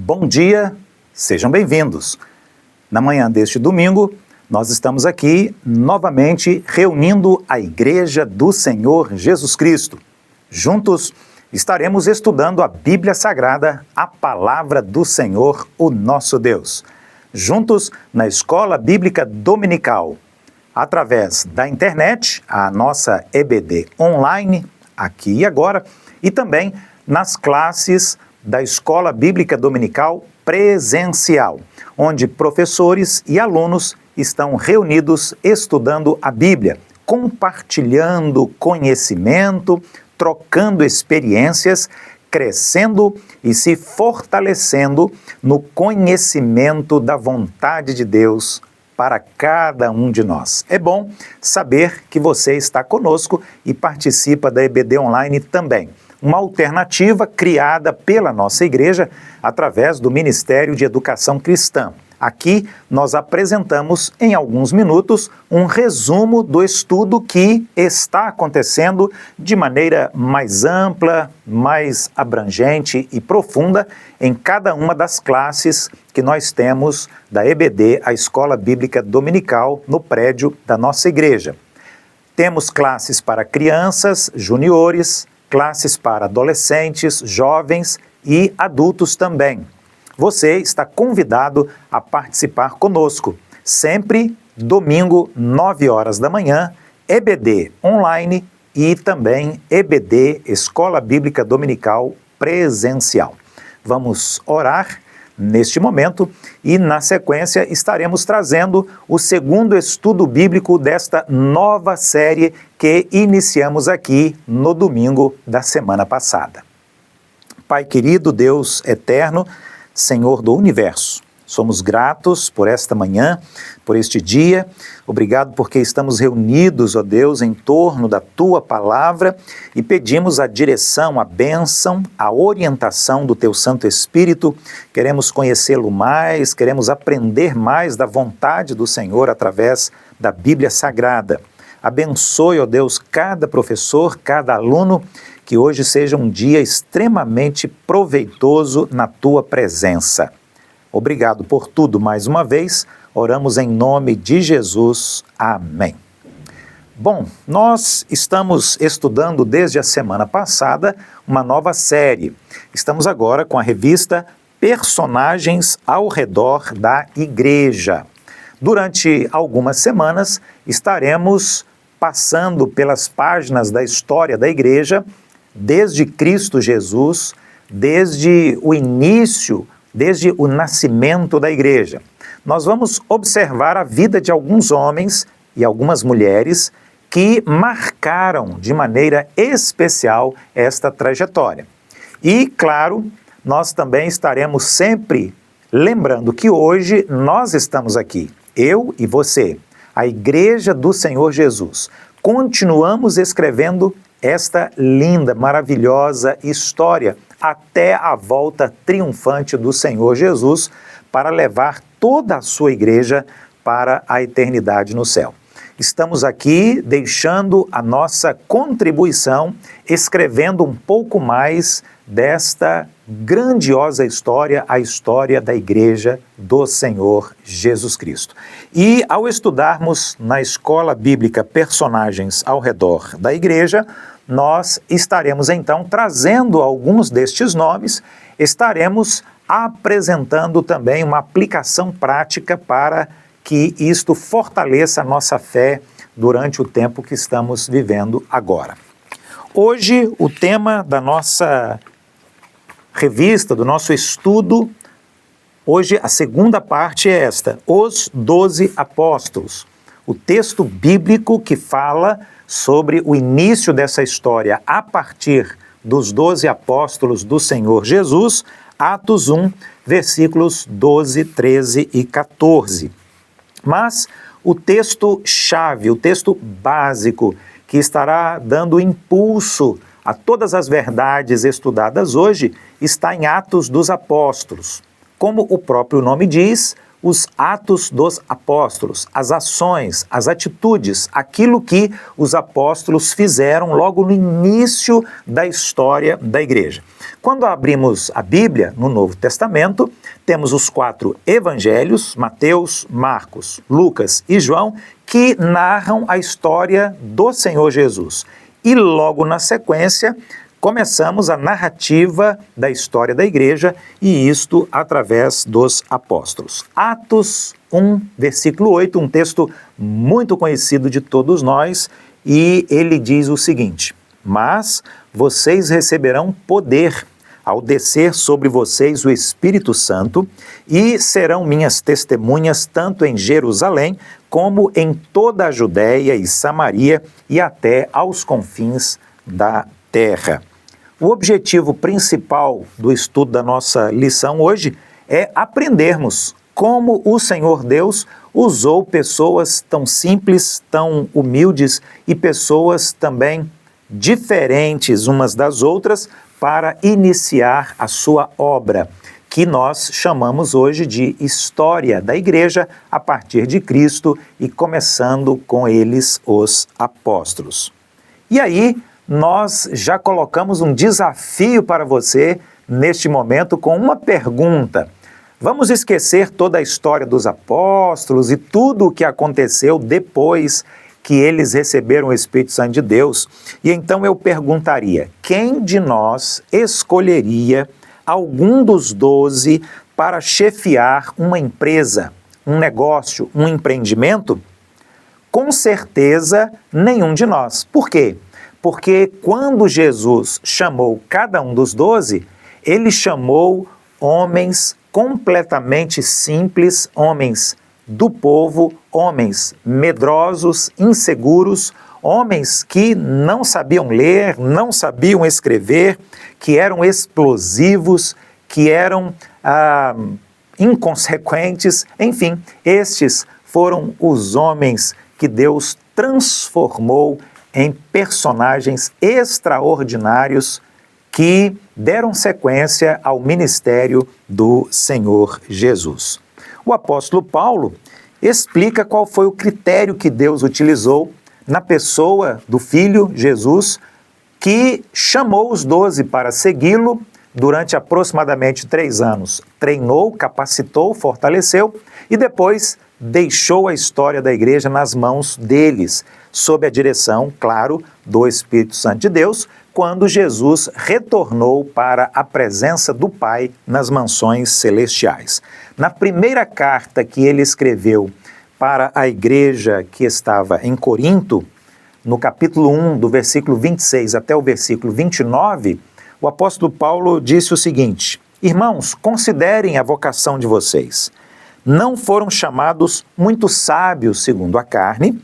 Bom dia, sejam bem-vindos. Na manhã deste domingo, nós estamos aqui novamente reunindo a Igreja do Senhor Jesus Cristo. Juntos estaremos estudando a Bíblia Sagrada, a Palavra do Senhor, o nosso Deus. Juntos na Escola Bíblica Dominical, através da internet, a nossa EBD online, aqui e agora, e também nas classes da Escola Bíblica Dominical presencial, onde professores e alunos estão reunidos estudando a Bíblia, compartilhando conhecimento, trocando experiências, crescendo e se fortalecendo no conhecimento da vontade de Deus para cada um de nós. É bom saber que você está conosco e participa da EBD Online também, uma alternativa criada pela nossa igreja através do Ministério de Educação Cristã. Aqui nós apresentamos em alguns minutos um resumo do estudo que está acontecendo de maneira mais ampla, mais abrangente e profunda em cada uma das classes que nós temos da EBD, a Escola Bíblica Dominical, no prédio da nossa igreja. Temos classes para crianças, juniores, classes para adolescentes, jovens e adultos também. Você está convidado a participar conosco, sempre domingo, 9 horas da manhã, EBD online e também EBD, Escola Bíblica Dominical presencial. Vamos orar neste momento e, na sequência, estaremos trazendo o segundo estudo bíblico desta nova série que iniciamos aqui no domingo da semana passada. Pai querido, Deus eterno, Senhor do Universo, somos gratos por esta manhã, por este dia. Obrigado porque estamos reunidos, ó Deus, em torno da Tua Palavra e pedimos a direção, a bênção, a orientação do Teu Santo Espírito. Queremos conhecê-lo mais, queremos aprender mais da vontade do Senhor através da Bíblia Sagrada. Abençoe, ó Deus, cada professor, cada aluno, que hoje seja um dia extremamente proveitoso na Tua presença. Obrigado por tudo mais uma vez, oramos em nome de Jesus. Amém. Bom, nós estamos estudando desde a semana passada uma nova série. Estamos agora com a revista Personagens ao Redor da Igreja. Durante algumas semanas estaremos passando pelas páginas da história da Igreja, desde Cristo Jesus, desde o início, desde o nascimento da igreja. Nós vamos observar a vida de alguns homens e algumas mulheres que marcaram de maneira especial esta trajetória. E, claro, nós também estaremos sempre lembrando que hoje nós estamos aqui, eu e você, a Igreja do Senhor Jesus. Continuamos escrevendo esta linda, maravilhosa história até a volta triunfante do Senhor Jesus para levar toda a sua igreja para a eternidade no céu. Estamos aqui deixando a nossa contribuição, escrevendo um pouco mais desta grandiosa história, a história da Igreja do Senhor Jesus Cristo. E ao estudarmos na Escola Bíblica Personagens ao Redor da Igreja, nós estaremos então trazendo alguns destes nomes, estaremos apresentando também uma aplicação prática para que isto fortaleça a nossa fé durante o tempo que estamos vivendo agora. Hoje, o tema da nossa revista, do nosso estudo, hoje a segunda parte é esta, os 12 apóstolos. O texto bíblico que fala sobre o início dessa história a partir dos 12 apóstolos do Senhor Jesus, Atos 1, versículos 12, 13 e 14. Mas o texto-chave, o texto básico, que estará dando impulso a todas as verdades estudadas hoje, está em Atos dos Apóstolos. Como o próprio nome diz, os atos dos apóstolos, as ações, as atitudes, aquilo que os apóstolos fizeram logo no início da história da igreja. Quando abrimos a Bíblia no Novo Testamento, temos os 4 evangelhos, Mateus, Marcos, Lucas e João, que narram a história do Senhor Jesus. E logo na sequência, começamos a narrativa da história da igreja, e isto através dos apóstolos. Atos 1, versículo 8, um texto muito conhecido de todos nós, e ele diz o seguinte: mas vocês receberão poder ao descer sobre vocês o Espírito Santo, e serão minhas testemunhas tanto em Jerusalém, como em toda a Judéia e Samaria, e até aos confins da terra. O objetivo principal do estudo da nossa lição hoje é aprendermos como o Senhor Deus usou pessoas tão simples, tão humildes e pessoas também diferentes umas das outras para iniciar a sua obra, que nós chamamos hoje de história da igreja a partir de Cristo e começando com eles, os apóstolos. E aí, nós já colocamos um desafio para você neste momento com uma pergunta. Vamos esquecer toda a história dos apóstolos e tudo o que aconteceu depois que eles receberam o Espírito Santo de Deus? E então eu perguntaria, quem de nós escolheria algum dos 12 para chefiar uma empresa, um negócio, um empreendimento? Com certeza, nenhum de nós. Por quê? Porque quando Jesus chamou cada um dos 12, ele chamou homens completamente simples, homens do povo, homens medrosos, inseguros, homens que não sabiam ler, não sabiam escrever, que eram explosivos, que eram inconsequentes, enfim, estes foram os homens que Deus transformou em personagens extraordinários que deram sequência ao ministério do Senhor Jesus. O apóstolo Paulo explica qual foi o critério que Deus utilizou na pessoa do Filho Jesus, que chamou os 12 para segui-lo durante aproximadamente 3 anos. Treinou, capacitou, fortaleceu e depois deixou a história da igreja nas mãos deles, sob a direção, claro, do Espírito Santo de Deus, quando Jesus retornou para a presença do Pai nas mansões celestiais. Na primeira carta que ele escreveu para a igreja que estava em Corinto, no capítulo 1, do versículo 26 até o versículo 29, o apóstolo Paulo disse o seguinte: irmãos, considerem a vocação de vocês. Não foram chamados muitos sábios segundo a carne,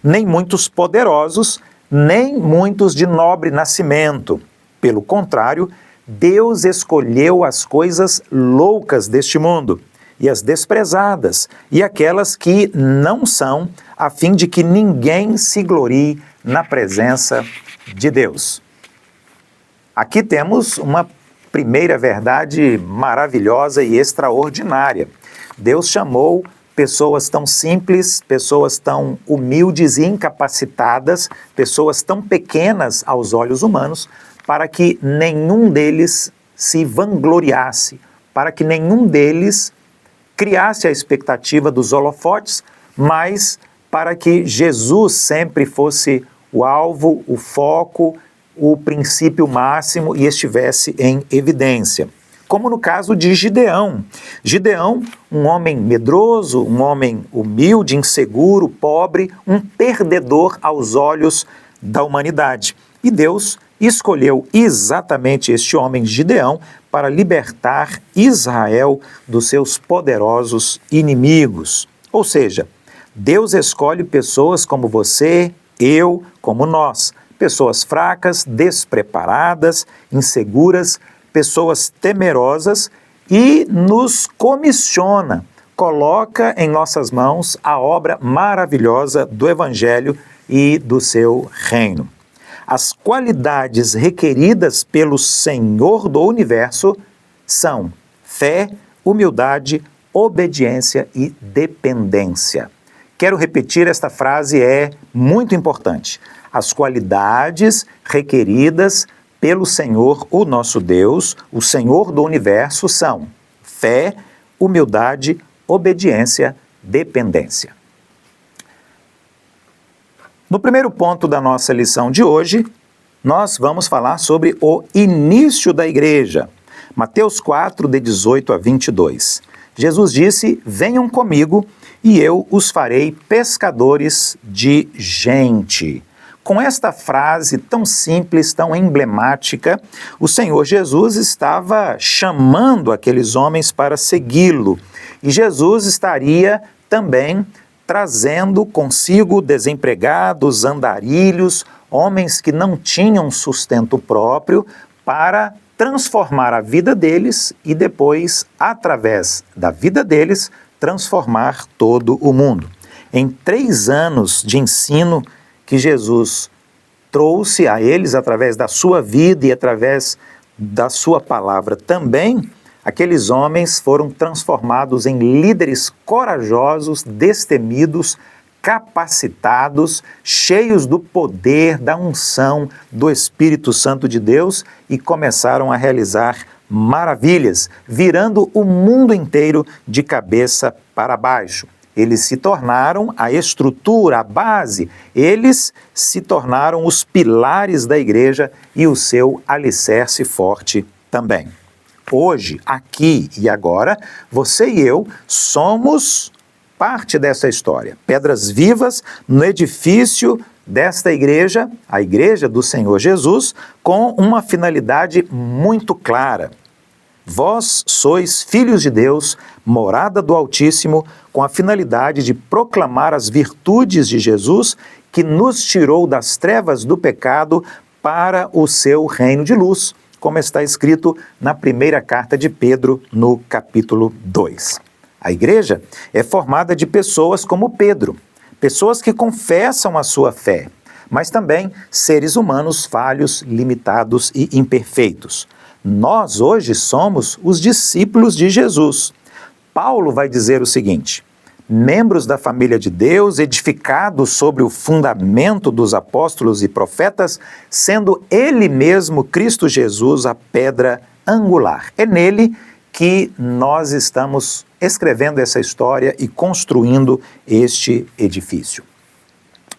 nem muitos poderosos, nem muitos de nobre nascimento. Pelo contrário, Deus escolheu as coisas loucas deste mundo, e as desprezadas, e aquelas que não são, a fim de que ninguém se glorie na presença de Deus. Aqui temos uma primeira verdade maravilhosa e extraordinária. Deus chamou pessoas tão simples, pessoas tão humildes e incapacitadas, pessoas tão pequenas aos olhos humanos, para que nenhum deles se vangloriasse, para que nenhum deles criasse a expectativa dos holofotes, mas para que Jesus sempre fosse o alvo, o foco, o princípio máximo e estivesse em evidência. Como no caso de Gideão. Gideão, um homem medroso, um homem humilde, inseguro, pobre, um perdedor aos olhos da humanidade. E Deus escolheu exatamente este homem, Gideão, para libertar Israel dos seus poderosos inimigos. Ou seja, Deus escolhe pessoas como você, eu, como nós, pessoas fracas, despreparadas, inseguras, pessoas temerosas, e nos comissiona, coloca em nossas mãos a obra maravilhosa do Evangelho e do seu reino. As qualidades requeridas pelo Senhor do Universo são fé, humildade, obediência e dependência. Quero repetir, esta frase é muito importante. As qualidades requeridas pelo Senhor, o nosso Deus, o Senhor do universo, são fé, humildade, obediência, dependência. No primeiro ponto da nossa lição de hoje, nós vamos falar sobre o início da igreja. Mateus 4, de 18 a 22. Jesus disse: venham comigo e eu os farei pescadores de gente. Com esta frase tão simples, tão emblemática, o Senhor Jesus estava chamando aqueles homens para segui-lo. E Jesus estaria também trazendo consigo desempregados, andarilhos, homens que não tinham sustento próprio, para transformar a vida deles e depois, através da vida deles, transformar todo o mundo. Em 3 anos de ensino que Jesus trouxe a eles através da sua vida e através da sua palavra também, aqueles homens foram transformados em líderes corajosos, destemidos, capacitados, cheios do poder, da unção do Espírito Santo de Deus e começaram a realizar maravilhas, virando o mundo inteiro de cabeça para baixo. Eles se tornaram a estrutura, a base, eles se tornaram os pilares da igreja e o seu alicerce forte também. Hoje, aqui e agora, você e eu somos parte dessa história. Pedras vivas no edifício desta igreja, a igreja do Senhor Jesus, com uma finalidade muito clara. Vós sois filhos de Deus, morada do Altíssimo, com a finalidade de proclamar as virtudes de Jesus, que nos tirou das trevas do pecado para o seu reino de luz, como está escrito na primeira carta de Pedro, no capítulo 2. A igreja é formada de pessoas como Pedro, pessoas que confessam a sua fé, mas também seres humanos falhos, limitados e imperfeitos. Nós hoje somos os discípulos de Jesus. Paulo vai dizer o seguinte: membros da família de Deus, edificados sobre o fundamento dos apóstolos e profetas, sendo ele mesmo, Cristo Jesus, a pedra angular. É nele que nós estamos escrevendo essa história e construindo este edifício.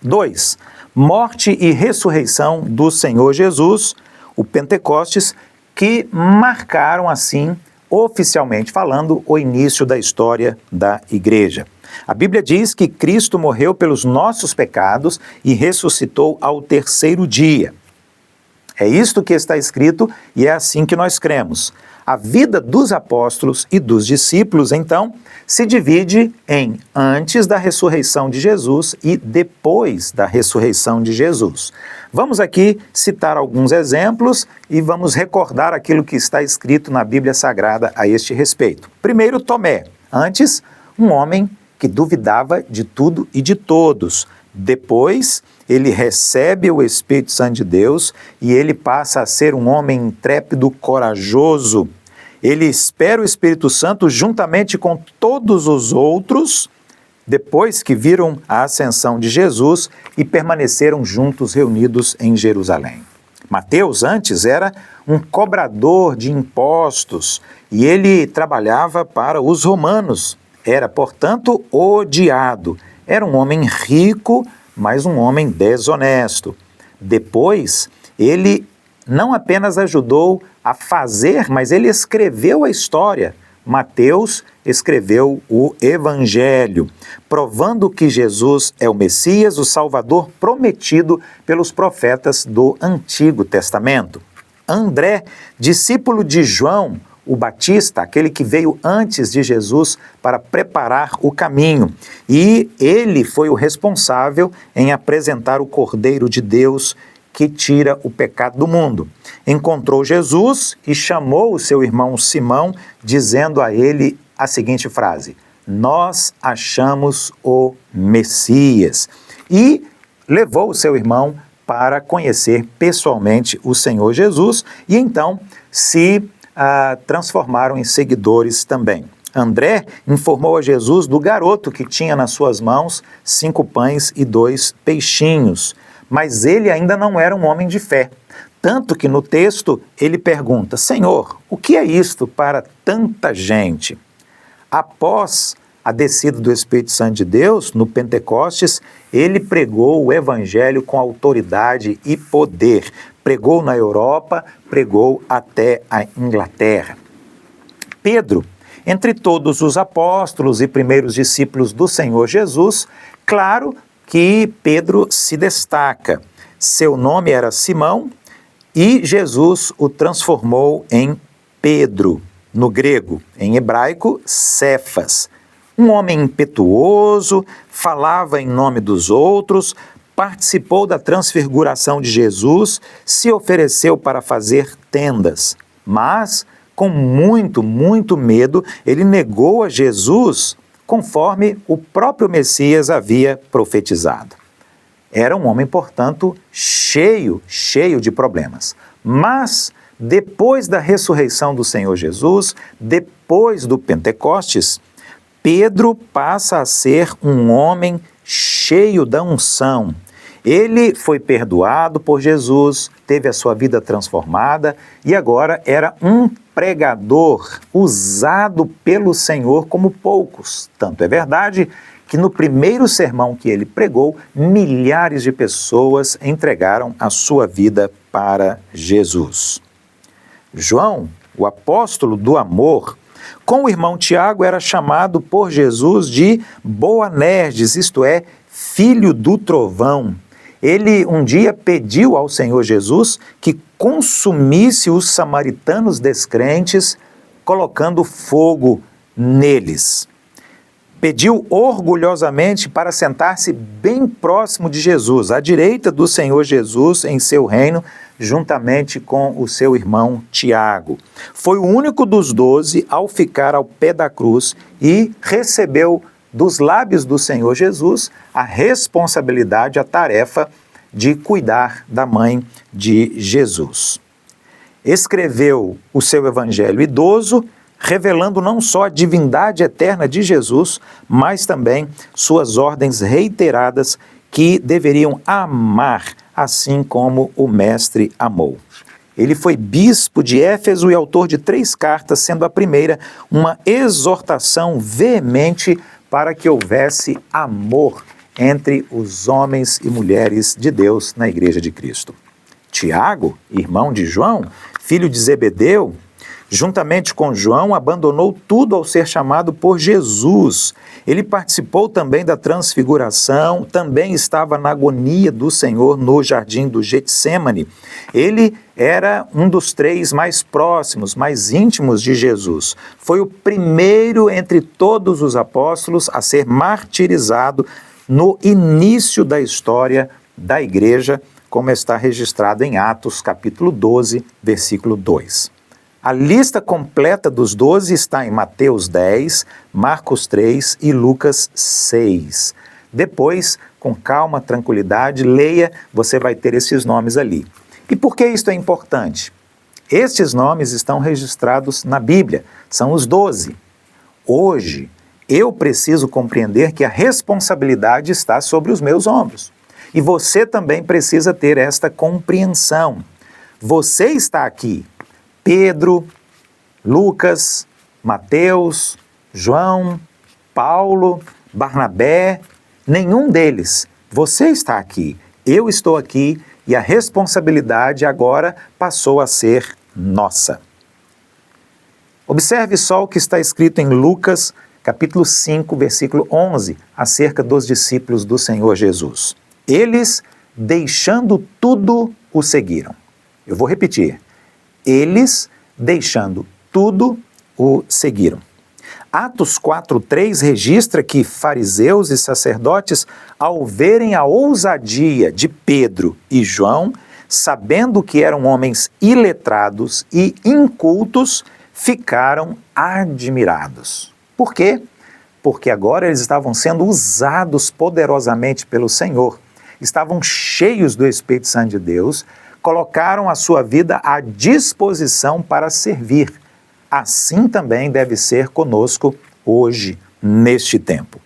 2. Morte e ressurreição do Senhor Jesus, o Pentecostes, que marcaram assim, oficialmente falando, o início da história da igreja. A Bíblia diz que Cristo morreu pelos nossos pecados e ressuscitou ao 3º dia. É isto que está escrito e é assim que nós cremos. A vida dos apóstolos e dos discípulos, então, se divide em antes da ressurreição de Jesus e depois da ressurreição de Jesus. Vamos aqui citar alguns exemplos e vamos recordar aquilo que está escrito na Bíblia Sagrada a este respeito. Primeiro, Tomé, antes, um homem que duvidava de tudo e de todos. Depois, ele recebe o Espírito Santo de Deus e ele passa a ser um homem intrépido, corajoso. Ele espera o Espírito Santo juntamente com todos os outros, depois que viram a ascensão de Jesus e permaneceram juntos reunidos em Jerusalém. Mateus antes era um cobrador de impostos e ele trabalhava para os romanos. Era, portanto, odiado. Era um homem rico, mas um homem desonesto. Depois, ele não apenas ajudou a fazer, mas ele escreveu a história. Mateus escreveu o Evangelho, provando que Jesus é o Messias, o Salvador prometido pelos profetas do Antigo Testamento. André, discípulo de João, o Batista, aquele que veio antes de Jesus para preparar o caminho. E ele foi o responsável em apresentar o Cordeiro de Deus que tira o pecado do mundo. Encontrou Jesus e chamou o seu irmão Simão, dizendo a ele a seguinte frase: nós achamos o Messias. E levou o seu irmão para conhecer pessoalmente o Senhor Jesus e então se transformaram em seguidores também. André informou a Jesus do garoto que tinha nas suas mãos 5 pães e 2 peixinhos, mas ele ainda não era um homem de fé. Tanto que no texto ele pergunta: Senhor, o que é isto para tanta gente? Após a descida do Espírito Santo de Deus, no Pentecostes, ele pregou o Evangelho com autoridade e poder. Pregou na Europa, pregou até a Inglaterra. Pedro, entre todos os apóstolos e primeiros discípulos do Senhor Jesus, claro que Pedro se destaca. Seu nome era Simão e Jesus o transformou em Pedro, no grego, em hebraico, Cefas. Um homem impetuoso, falava em nome dos outros, participou da transfiguração de Jesus, se ofereceu para fazer tendas, mas, com muito medo, ele negou a Jesus conforme o próprio Messias havia profetizado. Era um homem, portanto, cheio de problemas. Mas, depois da ressurreição do Senhor Jesus, depois do Pentecostes, Pedro passa a ser um homem cheio da unção. Ele foi perdoado por Jesus, teve a sua vida transformada e agora era um pregador usado pelo Senhor como poucos. Tanto é verdade que no primeiro sermão que ele pregou, milhares de pessoas entregaram a sua vida para Jesus. João, o apóstolo do amor, com o irmão Tiago, era chamado por Jesus de Boanerges, isto é, filho do trovão. Ele um dia pediu ao Senhor Jesus que consumisse os samaritanos descrentes, colocando fogo neles. Pediu orgulhosamente para sentar-se bem próximo de Jesus, à direita do Senhor Jesus em seu reino, juntamente com o seu irmão Tiago. Foi o único dos 12 ao ficar ao pé da cruz e recebeu dos lábios do Senhor Jesus a responsabilidade, a tarefa de cuidar da mãe de Jesus. Escreveu o seu evangelho idoso, revelando não só a divindade eterna de Jesus, mas também suas ordens reiteradas que deveriam amar, assim como o Mestre amou. Ele foi bispo de Éfeso e autor de 3 cartas, sendo a primeira uma exortação veemente para que houvesse amor entre os homens e mulheres de Deus na Igreja de Cristo. Tiago, irmão de João, filho de Zebedeu, juntamente com João, abandonou tudo ao ser chamado por Jesus. Ele participou também da transfiguração, também estava na agonia do Senhor no jardim do Getsêmani. Ele era um dos 3 mais próximos, mais íntimos de Jesus. Foi o primeiro entre todos os apóstolos a ser martirizado no início da história da igreja, como está registrado em Atos, capítulo 12, versículo 2. A lista completa dos 12 está em Mateus 10, Marcos 3 e Lucas 6. Depois, com calma, tranquilidade, leia, você vai ter esses nomes ali. E por que isto é importante? Estes nomes estão registrados na Bíblia, são os 12. Hoje, eu preciso compreender que a responsabilidade está sobre os meus ombros. E você também precisa ter esta compreensão. Você está aqui. Pedro, Lucas, Mateus, João, Paulo, Barnabé, nenhum deles. Você está aqui, eu estou aqui e a responsabilidade agora passou a ser nossa. Observe só o que está escrito em Lucas, capítulo 5, versículo 11, acerca dos discípulos do Senhor Jesus. Eles, deixando tudo, o seguiram. Eu vou repetir. Eles, deixando tudo, o seguiram. Atos 4:3 registra que fariseus e sacerdotes, ao verem a ousadia de Pedro e João, sabendo que eram homens iletrados e incultos, ficaram admirados. Por quê? Porque agora eles estavam sendo usados poderosamente pelo Senhor, estavam cheios do Espírito Santo de Deus, colocaram a sua vida à disposição para servir. assim também deve ser conosco hoje, neste tempo.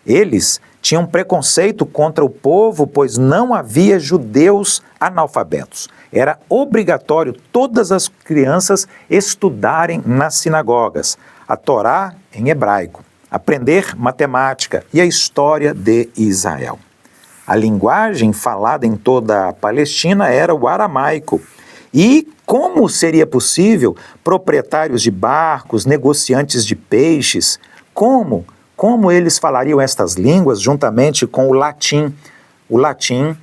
Eles tinham preconceito contra o povo, pois não havia judeus analfabetos. Era obrigatório todas as crianças estudarem nas sinagogas, a Torá em hebraico, aprender matemática e a história de Israel. A linguagem falada em toda a Palestina era o aramaico. E como seria possível proprietários de barcos, negociantes de peixes, como eles falariam estas línguas juntamente com o latim? O latim,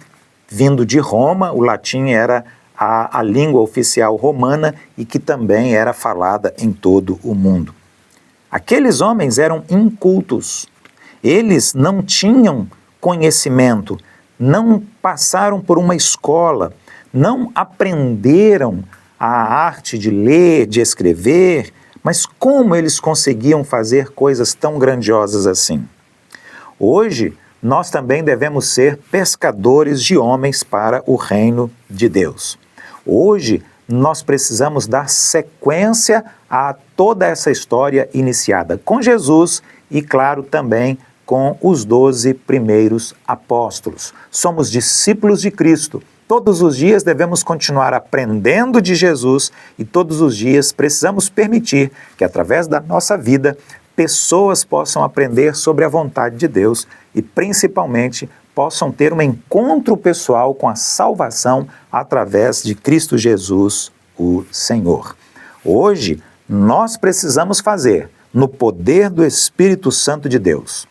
vindo de Roma, o latim era a língua oficial romana e que também era falada em todo o mundo. Aqueles homens eram incultos. Eles não tinham conhecimento, não passaram por uma escola, não aprenderam a arte de ler, de escrever, mas como eles conseguiam fazer coisas tão grandiosas assim? Hoje, nós também devemos ser pescadores de homens para o reino de Deus. Hoje, nós precisamos dar sequência a toda essa história iniciada com Jesus e, claro, também com os 12 primeiros apóstolos. Somos discípulos de Cristo. Todos os dias devemos continuar aprendendo de Jesus e todos os dias precisamos permitir que, através da nossa vida, pessoas possam aprender sobre a vontade de Deus e, principalmente, possam ter um encontro pessoal com a salvação através de Cristo Jesus, o Senhor. Hoje, nós precisamos fazer, no poder do Espírito Santo de Deus.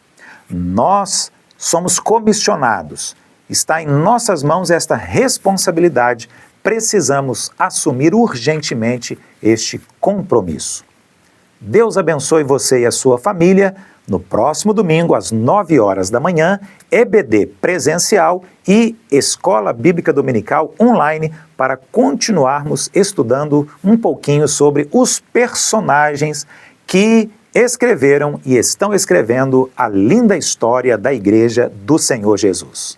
Nós somos comissionados. Está em nossas mãos esta responsabilidade. Precisamos assumir urgentemente este compromisso. Deus abençoe você e a sua família. No próximo domingo, às 9 horas da manhã, EBD presencial e Escola Bíblica Dominical online para continuarmos estudando um pouquinho sobre os personagens que escreveram e estão escrevendo a linda história da Igreja do Senhor Jesus.